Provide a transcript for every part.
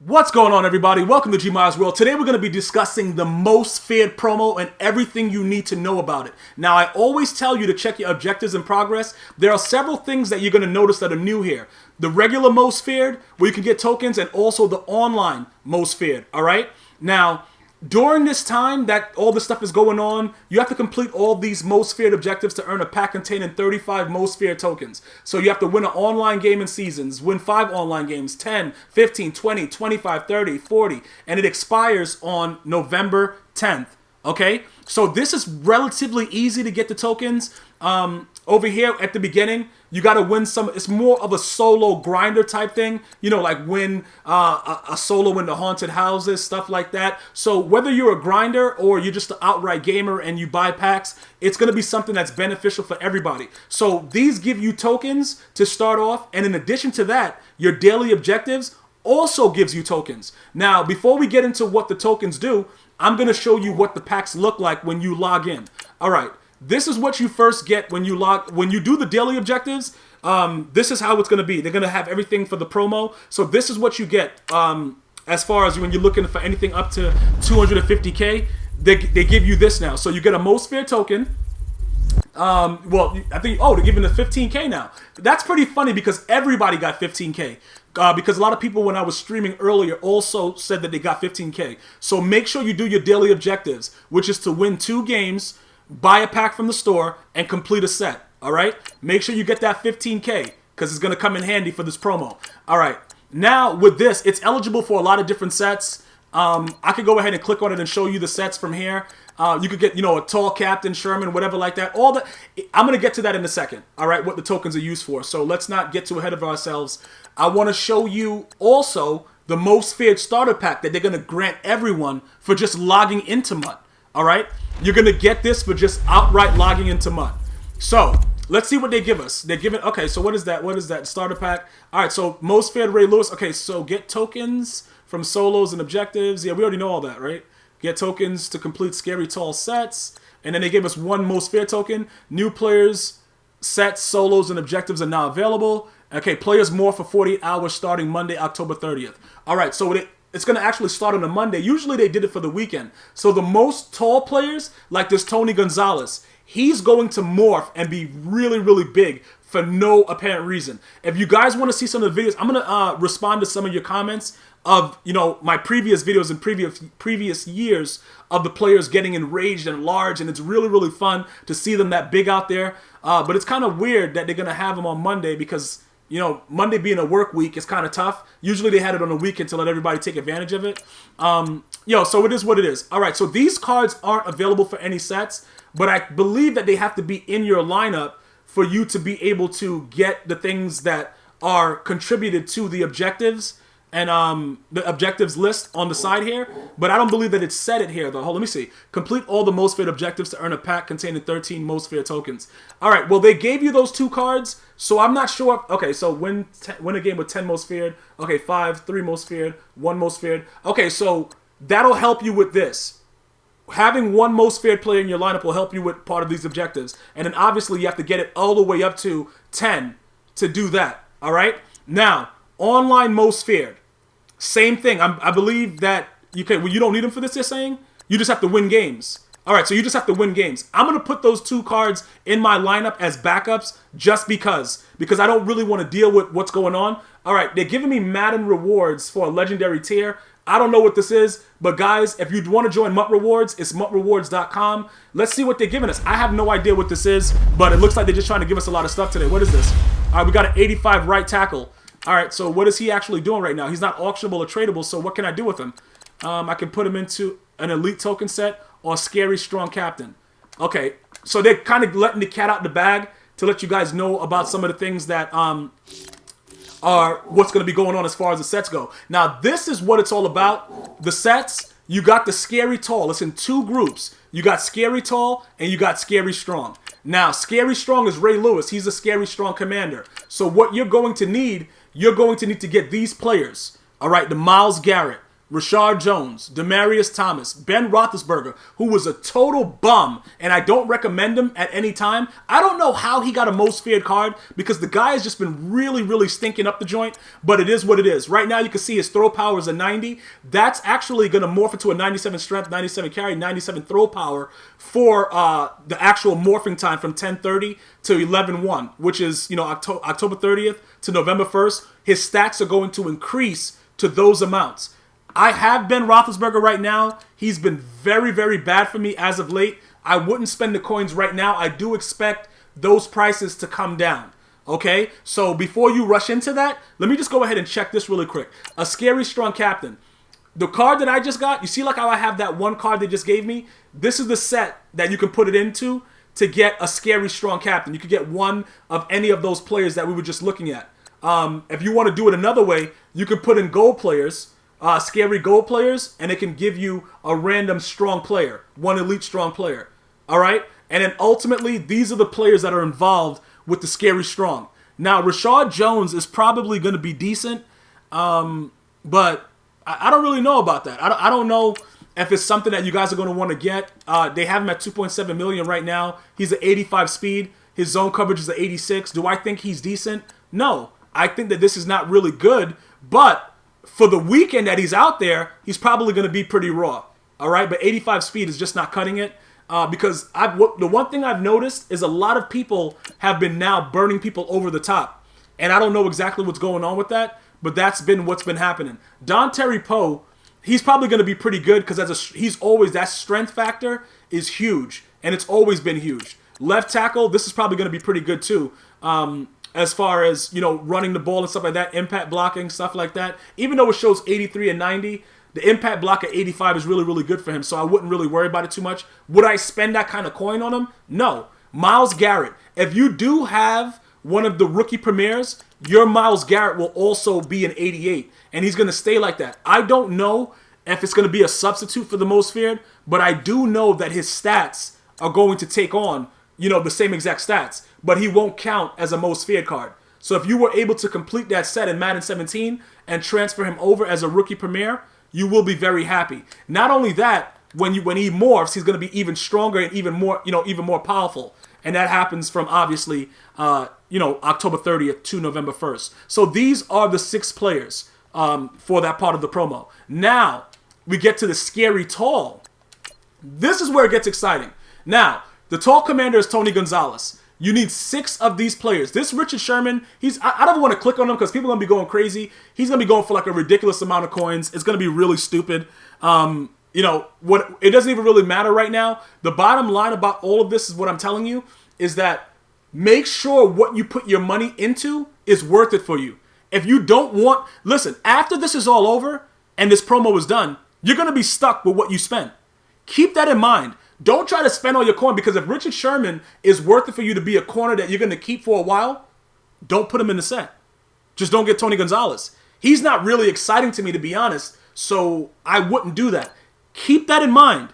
What's going on, everybody? Welcome to GmiasWorld. Today we're going to be discussing the most feared promo and everything you need to know about it. Now, I always tell you to check your objectives and progress. There are several things that you're going to notice that are new here. The regular most feared, where you can get tokens, and also the online most feared, all right? Now, during this time that all this stuff is going on, you have to complete all these most feared objectives to earn a pack containing 35 most feared tokens. So you have to win an online game in seasons, win 5 online games, 10, 15, 20, 25, 30, 40, and it expires on November 10th. Okay? So this is relatively easy to get the tokens. Over here at the beginning, you got to win some. It's more of a solo grinder type thing, you know, like win a solo in the haunted houses, stuff like that. So whether you're a grinder or you're just an outright gamer and you buy packs, it's going to be something that's beneficial for everybody. So these give you tokens to start off, and in addition to that, your daily objectives also gives you tokens. Now, before we get into what the tokens do, I'm going to show you what the packs look like when you log in. All right. This is what you first get when you do the daily objectives. This is how it's going to be. They're going to have everything for the promo. So this is what you get as far as when you're looking for anything up to 250k. They give you this now. So you get a most fair token. Well, I think, they're giving us 15k now. That's pretty funny because everybody got 15k. Because a lot of people, when I was streaming earlier, also said that they got 15k. So make sure you do your daily objectives, which is to win 2 games, buy a pack from the store, and complete a set. All right? Make sure you get that 15k because it's going to come in handy for this promo. All right. Now, with this, it's eligible for a lot of different sets. I could go ahead and click on it and show you the sets from here. You could get, a tall captain, Sherman, whatever like that. All that. I'm going to get to that in a second. All right? What the tokens are used for. So let's not get too ahead of ourselves. I want to show you also the most feared starter pack that they're going to grant everyone for just logging into MUT. All right? You're going to get this for just outright logging into MUT. So, let's see what they give us. They're giving, okay, so what is that? What is that? Starter pack. All right, so most feared Ray Lewis. Okay, so get tokens from solos and objectives. Yeah, we already know all that, right? Get tokens to complete scary tall sets. And then they gave us 1 most feared token. New players, sets, solos, and objectives are now available. Okay, players more for 48 hours starting Monday, October 30th. All right, so it's going to actually start on a Monday. Usually they did it for the weekend. So the most tall players, like this Tony Gonzalez, he's going to morph and be really, really big for no apparent reason. If you guys want to see some of the videos, I'm going to respond to some of your comments of, my previous videos and previous years of the players getting enraged and large, and it's really, really fun to see them that big out there. But it's kind of weird that they're going to have them on Monday because, Monday being a work week is kind of tough. Usually they had it on the weekend to let everybody take advantage of it. So it is what it is. All right, so these cards aren't available for any sets, but I believe that they have to be in your lineup for you to be able to get the things that are contributed to the objectives and the objectives list on the side here. But I don't believe that it's set it here, though. Let me see. Complete all the most feared objectives to earn a pack containing 13 most feared tokens. All right, well, they gave you those 2 cards, so I'm not sure. Okay, so win a game with 10 most feared. Okay, 5, 3 most feared, 1 most feared. Okay, so that'll help you with this. Having 1 most feared player in your lineup will help you with part of these objectives. And then obviously you have to get it all the way up to 10 to do that. All right? Now, online most feared. Same thing. I believe that you don't need them for this, they're saying? You just have to win games. All right, so you just have to win games. I'm going to put those 2 cards in my lineup as backups just because I don't really want to deal with what's going on. All right, they're giving me Madden rewards for a legendary tier. I don't know what this is, but guys, if you want to join MUT Rewards, it's mutrewards.com. Let's see what they're giving us. I have no idea what this is, but it looks like they're just trying to give us a lot of stuff today. What is this? All right, we got an 85 right tackle. All right, so what is he actually doing right now? He's not auctionable or tradable, so what can I do with him? I can put him into an elite token set or scary strong captain. Okay, so they're kind of letting the cat out the bag to let you guys know about some of the things that are what's going to be going on as far as the sets go. Now, this is what it's all about. The sets, you got the scary tall. It's in 2 groups. You got scary tall and you got scary strong. Now, scary strong is Ray Lewis. He's a scary strong commander. So what you're going to need to get these players. All right, the Myles Garrett, Rashard Jones, Demaryius Thomas, Ben Roethlisberger, who was a total bum, and I don't recommend him at any time. I don't know how he got a most feared card because the guy has just been really, really stinking up the joint, but it is what it is. Right now, you can see his throw power is a 90. That's actually going to morph into a 97 strength, 97 carry, 97 throw power for the actual morphing time from 10:30 to 11:1, which is, October 30th to November 1st. His stats are going to increase to those amounts. I have Ben Roethlisberger right now. He's been very, very bad for me as of late. I wouldn't spend the coins right now. I do expect those prices to come down. Okay? So before you rush into that, let me just go ahead and check this really quick. A Scary Strong Captain. The card that I just got, you see like how I have that one card they just gave me? This is the set that you can put it into to get a Scary Strong Captain. You could get one of any of those players that we were just looking at. If you want to do it another way, you could put in gold players, scary gold players, and it can give you a random strong player, one elite strong player. All right? And then ultimately, these are the players that are involved with the Scary Strong. Now, Rashard Jones is probably going to be decent, but I don't really know about that. I don't know if it's something that you guys are going to want to get. They have him at 2.7 million right now. He's at 85 speed. His zone coverage is at 86. Do I think he's decent? No. I think that this is not really good, but for the weekend that he's out there, he's probably going to be pretty raw. All right, but 85 speed is just not cutting it because the one thing I've noticed is a lot of people have been now burning people over the top, and I don't know exactly what's going on with that, but that's been what's been happening. Don Terry Poe, he's probably going to be pretty good because that strength factor is huge, and it's always been huge. Left tackle, this is probably going to be pretty good too. As far as, running the ball and stuff like that, impact blocking, stuff like that. Even though it shows 83 and 90, the impact block at 85 is really, really good for him, so I wouldn't really worry about it too much. Would I spend that kind of coin on him? No. Myles Garrett. If you do have one of the rookie premieres, your Myles Garrett will also be an 88, and he's going to stay like that. I don't know if it's going to be a substitute for the most feared, but I do know that his stats are going to take on, the same exact stats, but he won't count as a most feared card. So if you were able to complete that set in Madden 17 and transfer him over as a rookie premier, you will be very happy. Not only that, when he morphs, he's going to be even stronger and even more powerful. And that happens from obviously, October 30th to November 1st. So these are the 6 players for that part of the promo. Now we get to the Scary Tall. This is where it gets exciting. Now, the tall commander is Tony Gonzalez. You need 6 of these players. This Richard Sherman, I don't want to click on him because people are going to be going crazy. He's going to be going for like a ridiculous amount of coins. It's going to be really stupid. It doesn't even really matter right now. The bottom line about all of this is what I'm telling you is that make sure what you put your money into is worth it for you. If you don't want, listen, after this is all over and this promo is done, you're going to be stuck with what you spent. Keep that in mind. Don't try to spend all your coin because if Richard Sherman is worth it for you to be a corner that you're going to keep for a while, don't put him in the set. Just don't get Tony Gonzalez. He's not really exciting to me, to be honest, so I wouldn't do that. Keep that in mind.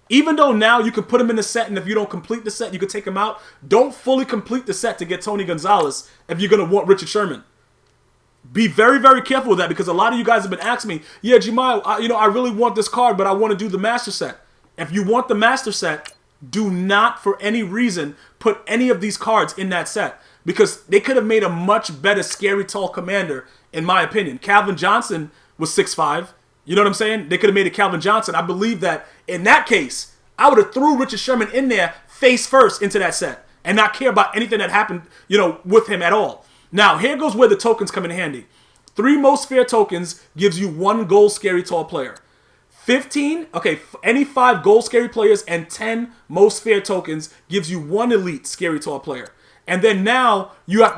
Even though now you can put him in the set, and if you don't complete the set, you can take him out. Don't fully complete the set to get Tony Gonzalez if you're going to want Richard Sherman. Be very, very careful with that because a lot of you guys have been asking me, yeah, Gmias, I really want this card, but I want to do the master set. If you want the master set, do not for any reason put any of these cards in that set because they could have made a much better Scary Tall commander, in my opinion. Calvin Johnson was 6'5". You know what I'm saying? They could have made a Calvin Johnson. I believe that in that case, I would have threw Richard Sherman in there face first into that set and not care about anything that happened, with him at all. Now, here goes where the tokens come in handy. 3 most fair tokens gives you 1 gold Scary Tall player. 15, any 5 gold Scary players and 10 most fair tokens gives you 1 elite Scary Tall player. And then now,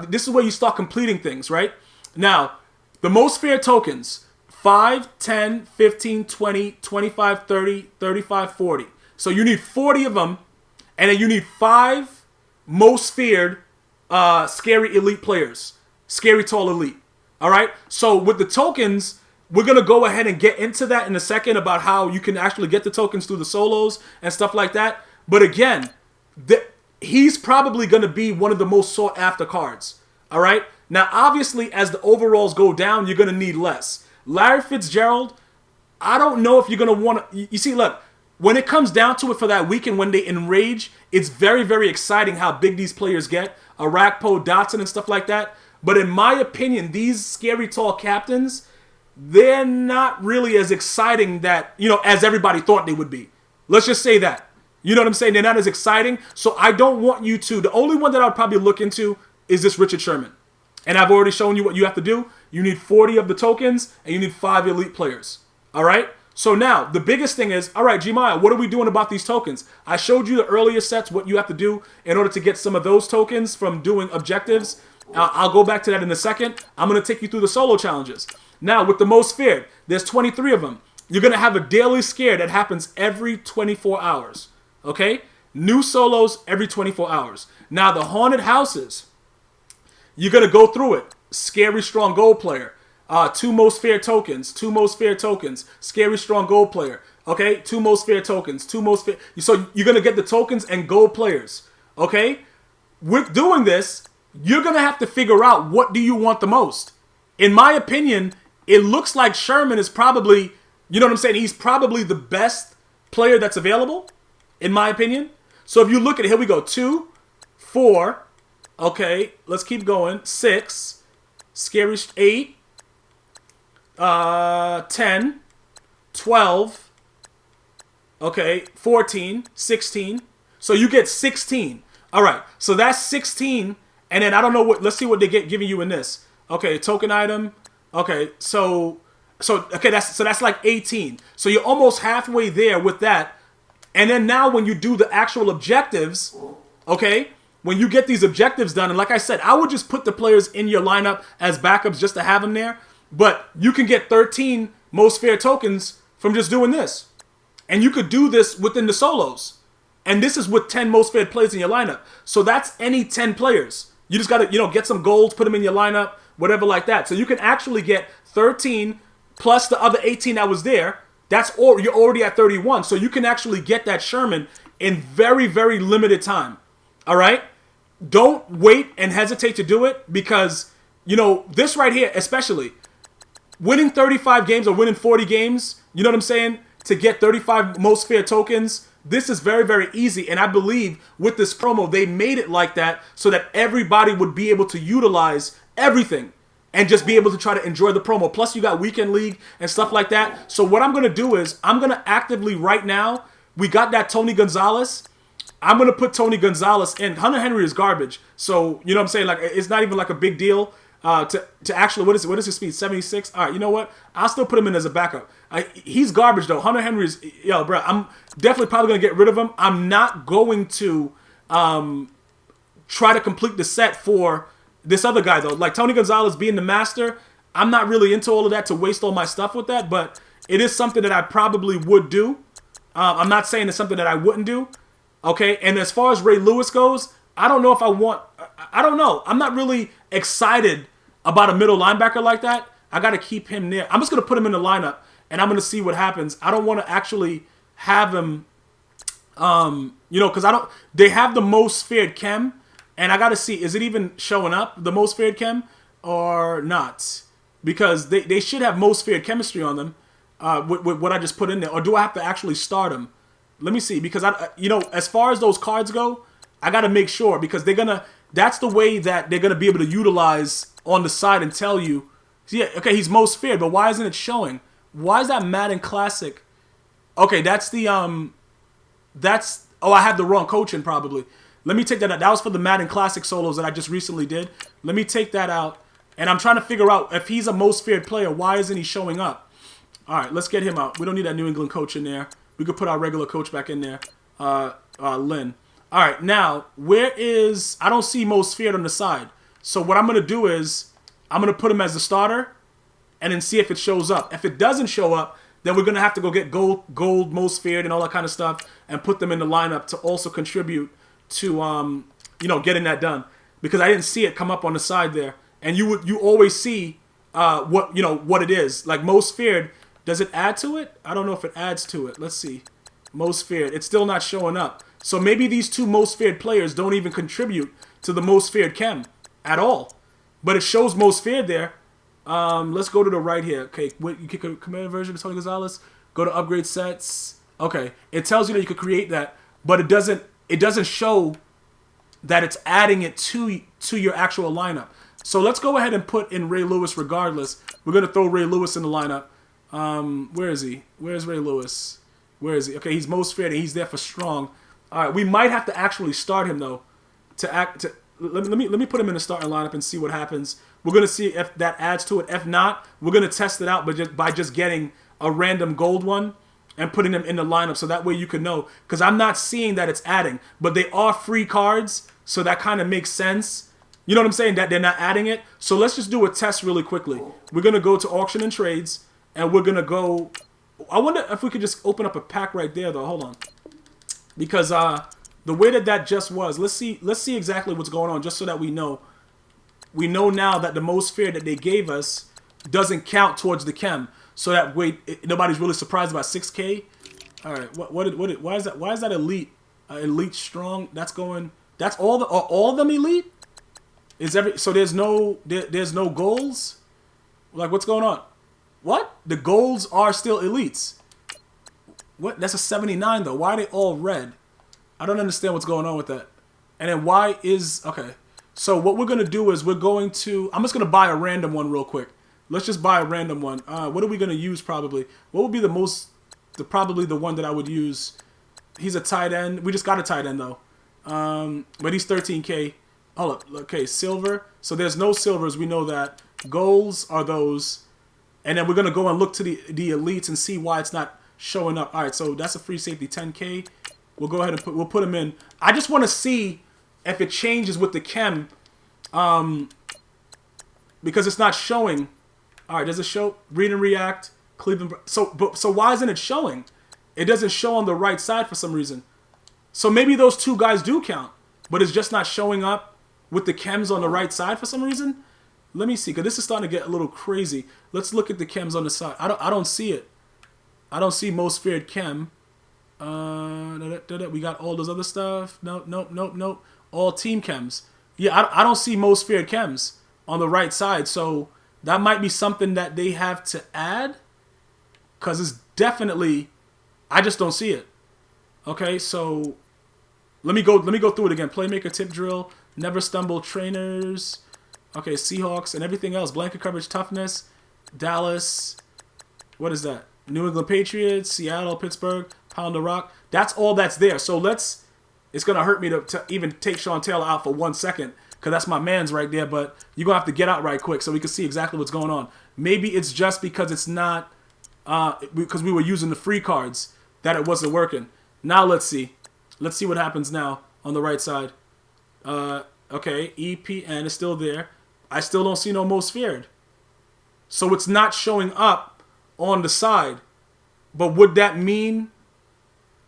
this is where you start completing things, right? Now, the most fair tokens, 5, 10, 15, 20, 25, 30, 35, 40. So you need 40 of them, and then you need 5 most feared Scary Elite players. Scary Tall Elite. All right? So with the tokens, we're going to go ahead and get into that in a second about how you can actually get the tokens through the solos and stuff like that. But again, he's probably going to be one of the most sought after cards. All right? Now, obviously, as the overalls go down, you're going to need less. Larry Fitzgerald, I don't know if you're going to want to... You see, look, when it comes down to it for that weekend, when they enrage, it's very, very exciting how big these players get. Arakpo, Dotson, and stuff like that. But in my opinion, these scary tall captains, they're not really as exciting that, as everybody thought they would be. Let's just say that. You know what I'm saying? They're not as exciting. So I don't want you to... The only one that I'll probably look into is this Richard Sherman. And I've already shown you what you have to do. You need 40 of the tokens, and you need 5 elite players. All right? So now, the biggest thing is, all right, Gmia, what are we doing about these tokens? I showed you the earlier sets, what you have to do in order to get some of those tokens from doing objectives. I'll go back to that in a second. I'm going to take you through the solo challenges. Now, with the most feared, there's 23 of them. You're going to have a daily scare that happens every 24 hours. Okay? New solos every 24 hours. Now, the haunted houses, you're going to go through it. Scary strong gold player. 2 most feared tokens. 2 most feared tokens. Scary strong gold player. Okay? 2 most feared tokens. 2 most feared. So you're going to get the tokens and gold players. Okay? With doing this, you're going to have to figure out what do you want the most. In my opinion, it looks like Sherman is probably, you know what I'm saying? He's probably the best player that's available, in my opinion. So if you look at it, here we go. 2, 4, okay, let's keep going. 6, scary 8, 10, 12, okay, 14, 16. So you get 16. All right, so that's 16. And then I don't know what, let's see what they get giving you in this. Okay, token item. Okay, so okay, that's like 18. So you're almost halfway there with that. And then now when you do the actual objectives, okay, when you get these objectives done, and like I said, I would just put the players in your lineup as backups just to have them there. But you can get 13 most fair tokens from just doing this. And you could do this within the solos. And this is with 10 most fair players in your lineup. So that's any 10 players. You just got to, get some golds, put them in your lineup, whatever like that. So you can actually get 13 plus the other 18 that was there. You're already at 31. So you can actually get that Sherman in very, very limited time. All right? Don't wait and hesitate to do it because, this right here, especially, winning 35 games or winning 40 games, you know what I'm saying, to get 35 most fair tokens, this is very, very easy. And I believe with this promo, they made it like that so that everybody would be able to utilize everything and just be able to try to enjoy the promo. Plus, you got Weekend League and stuff like that. So what I'm going to do is I'm going to actively right now, we got that Tony Gonzalez. I'm going to put Tony Gonzalez in. Hunter Henry is garbage. So, you know what I'm saying? Like, it's not even like a big deal to actually, what is his speed? 76? All right, you know what? I'll still put him in as a backup. He's garbage, though. Hunter Henry is, bro, I'm definitely probably going to get rid of him. I'm not going to try to complete the set for this other guy, though. Like, Tony Gonzalez being the master, I'm not really into all of that to waste all my stuff with that, but it is something that I probably would do. I'm not saying it's something that I wouldn't do. Okay, and as far as Ray Lewis goes, I don't know if I don't know. I'm not really excited about a middle linebacker like that. I got to keep him there. I'm just going to put him in the lineup, and I'm going to see what happens. I don't want to actually have him, because they have the most feared chem, and I got to see, is it even showing up, the most feared chem, or not? Because they should have most feared chemistry on them with what I just put in there. Or do I have to actually start them? Let me see, because as far as those cards go, I got to make sure, because that's the way that they're going to be able to utilize on the side and tell you, yeah, okay, he's most feared, but why isn't it showing? Why is that Madden Classic? Okay, that's the, I have the wrong coach in probably. Let me take that out. That was for the Madden Classic solos that I just recently did. Let me take that out, and I'm trying to figure out if he's a most feared player, why isn't he showing up? All right, let's get him out. We don't need that New England coach in there. We could put our regular coach back in there, Lynn. All right, now, I don't see most feared on the side. So what I'm going to do is I'm going to put him as the starter and then see if it shows up. If it doesn't show up, then we're going to have to go get gold most feared and all that kind of stuff and put them in the lineup to also contribute to, getting that done. Because I didn't see it come up on the side there. And you always see what it is. Like most feared, does it add to it? I don't know if it adds to it. Let's see. Most feared. It's still not showing up. So maybe these 2 most feared players don't even contribute to the most feared chem at all. But it shows most feared there. Let's go to the right here. Okay, you kick a command version of Tony Gonzalez. Go to upgrade sets. Okay, it tells you that you could create that, but it doesn't show that it's adding it to your actual lineup. So let's go ahead and put in Ray Lewis regardless. We're gonna throw Ray Lewis in the lineup. Where is he? Where's Ray Lewis? Where is he? Okay, he's most fair. He's there for strong. All right, we might have to actually start him though. Let me put him in the starting lineup and see what happens. We're gonna see if that adds to it. If not, we're gonna test it out, but by just getting a random gold one and putting them in the lineup, so that way you can know. Because I'm not seeing that it's adding, but they are free cards, so that kind of makes sense. You know what I'm saying? That they're not adding it. So let's just do a test really quickly. We're gonna go to auction and trades, and we're gonna go. I wonder if we could just open up a pack right there, though. Hold on, because the way that just was. Let's see exactly what's going on, just so that we know. We know now that the most fair that they gave us doesn't count towards the chem, so that way nobody's really surprised about 6K. All right, why is that elite? Elite strong. That's going. That's all the. Are all of them elite? So there's no goals? Like, what's going on? What? The golds are still elites. What? That's a 79 though. Why are they all red? I don't understand what's going on with that. And then why is... Okay. So what we're going to do is we're going to... I'm just going to buy a random one real quick. Let's just buy a random one. What are we going to use probably? What would be the most... probably the one that I would use? He's a tight end. We just got a tight end though. But he's 13K. Hold up. Okay, silver. So there's no silvers. We know that. Golds are those. And then we're going to go and look to the elites and see why it's not showing up. All right, so that's a free safety, 10K. We'll go ahead and we'll put him in. I just want to see if it changes with the chem. Because it's not showing. All right, does it show? Read and react. Cleveland. So why isn't it showing? It doesn't show on the right side for some reason. So maybe those two guys do count. But it's just not showing up with the chems on the right side for some reason. Let me see, because this is starting to get a little crazy. Let's look at the chems on the side. I don't see it. I don't see most feared chem. We got all those other stuff. Nope. All team chems. Yeah, I don't see most feared chems on the right side. So that might be something that they have to add. Because it's definitely... I just don't see it. Okay, so... Let me go through it again. Playmaker, tip drill, never stumble, trainers. Okay, Seahawks and everything else. Blanket coverage, toughness, Dallas. What is that? New England Patriots, Seattle, Pittsburgh, Pound the Rock. That's all that's there. So let's. It's gonna hurt me to even take Sean Taylor out for 1 second because that's my man's right there. But you're gonna have to get out right quick so we can see exactly what's going on. Maybe it's just because it's not because we were using the free cards that it wasn't working. Now let's see. Let's see what happens now on the right side. Okay, EPN is still there. I still don't see no most feared. So it's not showing up on the side. But would that mean,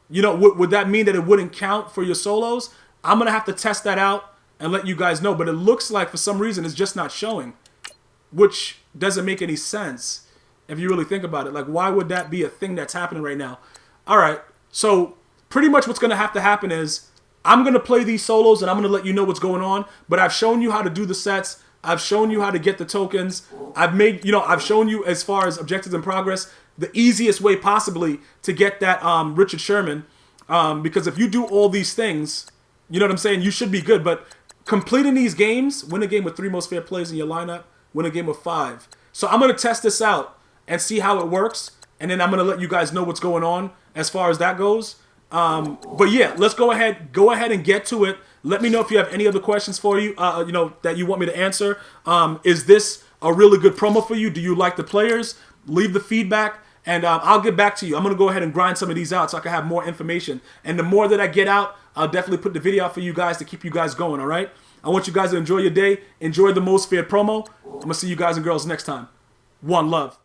would that mean that it wouldn't count for your solos? I'm going to have to test that out and let you guys know. But it looks like for some reason it's just not showing, which doesn't make any sense if you really think about it. Like, why would that be a thing that's happening right now? All right, so... Pretty much what's going to have to happen is I'm going to play these solos and I'm going to let you know what's going on. But I've shown you how to do the sets. I've shown you how to get the tokens. I've shown you as far as objectives in progress, the easiest way possibly to get that Richard Sherman. Because if you do all these things, you know what I'm saying, you should be good. But completing these games, win a game with 3 most fair plays in your lineup, win a game with 5. So I'm going to test this out and see how it works. And then I'm going to let you guys know what's going on as far as that goes. But yeah, let's go ahead and get to it. Let me know if you have any other questions for you, that you want me to answer. Is this a really good promo for you? Do you like the players? Leave the feedback and I'll get back to you. I'm going to go ahead and grind some of these out so I can have more information. And the more that I get out, I'll definitely put the video out for you guys to keep you guys going, all right? I want you guys to enjoy your day. Enjoy the most fair promo. I'm going to see you guys and girls next time. One love.